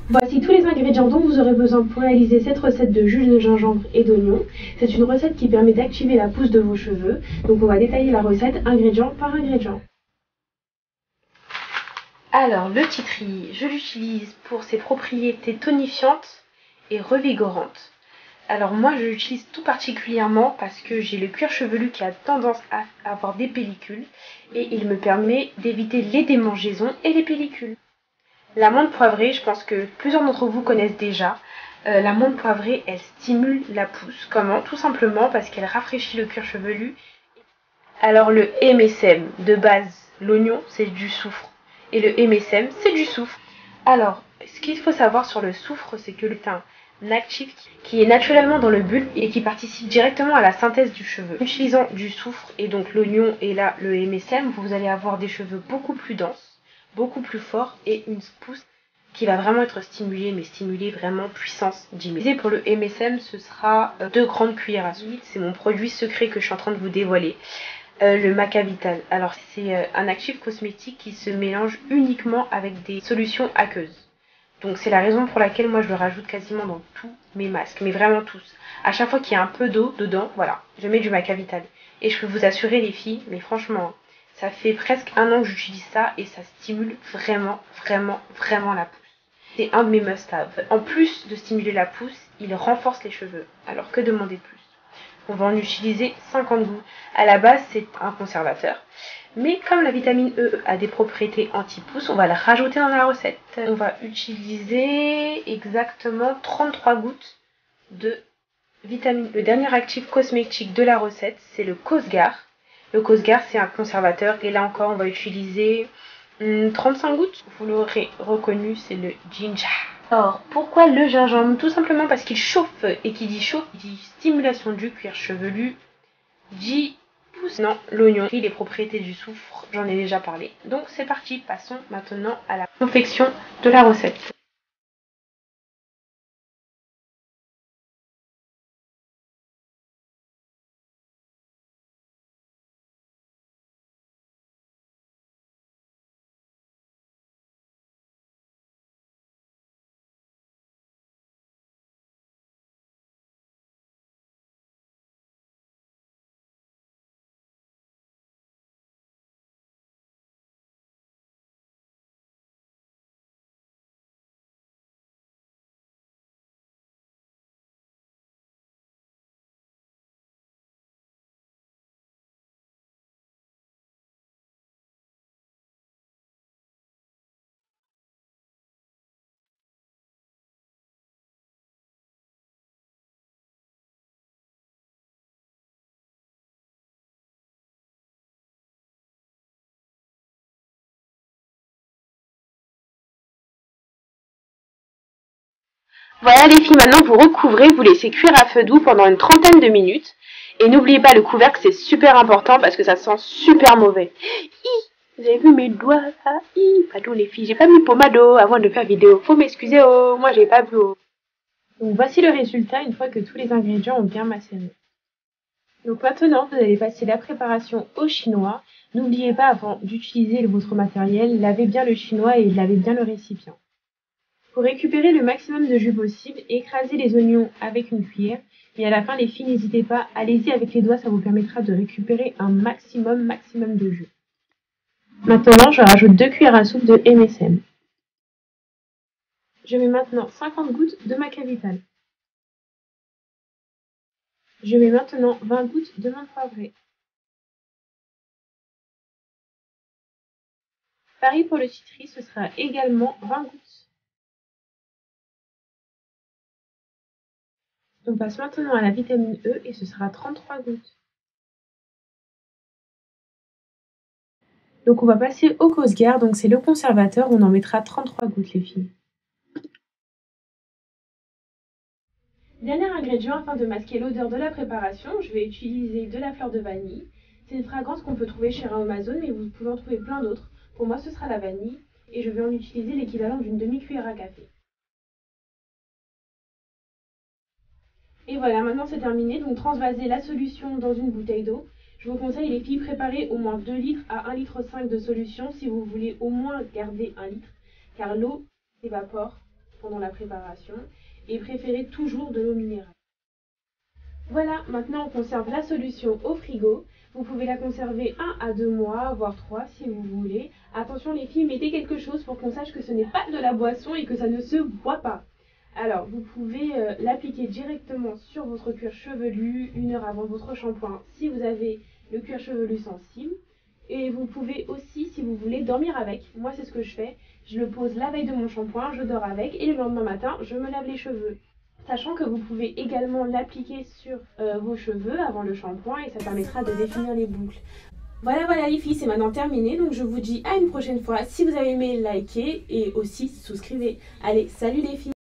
Voici tous les ingrédients dont vous aurez besoin pour réaliser cette recette de jus de gingembre et d'oignon. C'est une recette qui permet d'activer la pousse de vos cheveux. Donc on va détailler la recette ingrédient par ingrédient. Alors le titri, je l'utilise pour ses propriétés tonifiantes et revigorantes. Alors moi je l'utilise tout particulièrement parce que j'ai le cuir chevelu qui a tendance à avoir des pellicules et il me permet d'éviter les démangeaisons et les pellicules. La menthe poivrée, je pense que plusieurs d'entre vous connaissent déjà. La menthe poivrée, elle stimule la pousse. Comment? Tout simplement parce qu'elle rafraîchit le cuir chevelu. Alors le MSM, de base, l'oignon, c'est du soufre. Et le MSM, c'est du soufre. Alors, ce qu'il faut savoir sur le soufre, c'est que c'est un actif qui est naturellement dans le bulbe et qui participe directement à la synthèse du cheveu. En utilisant du soufre et donc l'oignon et là le MSM, vous allez avoir des cheveux beaucoup plus denses, beaucoup plus forts et une pousse qui va vraiment être stimulée, mais stimulée vraiment puissance 10 000. Pour le MSM, ce sera 2 grandes cuillères à soupe. C'est mon produit secret que je suis en train de vous dévoiler. Le Maca-Vital. Alors c'est un actif cosmétique qui se mélange uniquement avec des solutions aqueuses. Donc c'est la raison pour laquelle moi je le rajoute quasiment dans tous mes masques, mais vraiment tous. À chaque fois qu'il y a un peu d'eau dedans, voilà, je mets du Maca-Vital. Et je peux vous assurer les filles, mais franchement, ça fait presque 1 an que j'utilise ça et ça stimule vraiment, vraiment, vraiment la pousse. C'est un de mes must-have. En plus de stimuler la pousse, il renforce les cheveux. Alors que demander de plus? On va en utiliser 50 gouttes. À la base, c'est un conservateur. Mais comme la vitamine E a des propriétés anti-pousse, on va la rajouter dans la recette. On va utiliser exactement 33 gouttes de vitamine E. Le dernier actif cosmétique de la recette, c'est le Cosgar. Le Cosgar, c'est un conservateur. Et là encore, on va utiliser 35 gouttes. Vous l'aurez reconnu, c'est le ginger. Alors, pourquoi le gingembre? Tout simplement parce qu'il chauffe, et qui dit chauffe, dit stimulation du cuir chevelu, dit pousse. Non, l'oignon, les propriétés du soufre, j'en ai déjà parlé. Donc c'est parti, passons maintenant à la confection de la recette. Voilà les filles, maintenant vous recouvrez, vous laissez cuire à feu doux pendant une trentaine de minutes. Et n'oubliez pas le couvercle, c'est super important parce que ça sent super mauvais. Vous avez vu mes doigts là? Pardon les filles, j'ai pas mis pommade avant de faire vidéo. Faut m'excuser moi j'ai pas vu Donc voici le résultat une fois que tous les ingrédients ont bien macéré. Donc maintenant, vous allez passer la préparation au chinois. N'oubliez pas avant d'utiliser votre matériel, lavez bien le chinois et lavez bien le récipient. Pour récupérer le maximum de jus possible, écrasez les oignons avec une cuillère. Et à la fin, les filles, n'hésitez pas, allez-y avec les doigts, ça vous permettra de récupérer un maximum de jus. Maintenant, je rajoute 2 cuillères à soupe de MSM. Je mets maintenant 50 gouttes de Maca-Vital. Je mets maintenant 20 gouttes de menthe poivrée. Pareil pour le citri, ce sera également 20 gouttes. On passe maintenant à la vitamine E et ce sera 33 gouttes. Donc on va passer au Cosgar, donc c'est le conservateur, on en mettra 33 gouttes les filles. Dernier ingrédient afin de masquer l'odeur de la préparation, je vais utiliser de la fleur de vanille. C'est une fragrance qu'on peut trouver chez Amazon mais vous pouvez en trouver plein d'autres. Pour moi ce sera la vanille et je vais en utiliser l'équivalent d'une demi-cuillère à café. Et voilà, maintenant c'est terminé, donc transvasez la solution dans une bouteille d'eau. Je vous conseille les filles préparer au moins 2 litres à 1,5 litre de solution si vous voulez au moins garder 1 litre, car l'eau s'évapore pendant la préparation et préférez toujours de l'eau minérale. Voilà, maintenant on conserve la solution au frigo. Vous pouvez la conserver 1 à 2 mois, voire 3 si vous voulez. Attention les filles, mettez quelque chose pour qu'on sache que ce n'est pas de la boisson et que ça ne se boit pas. Alors, vous pouvez l'appliquer directement sur votre cuir chevelu 1 heure avant votre shampoing si vous avez le cuir chevelu sensible. Et vous pouvez aussi, si vous voulez, dormir avec. Moi, c'est ce que je fais. Je le pose la veille de mon shampoing, je dors avec et le lendemain matin, je me lave les cheveux. Sachant que vous pouvez également l'appliquer sur vos cheveux avant le shampoing et ça permettra de définir les boucles. Voilà les filles, c'est maintenant terminé. Donc je vous dis à une prochaine fois. Si vous avez aimé, likez et aussi souscrivez. Allez, salut les filles!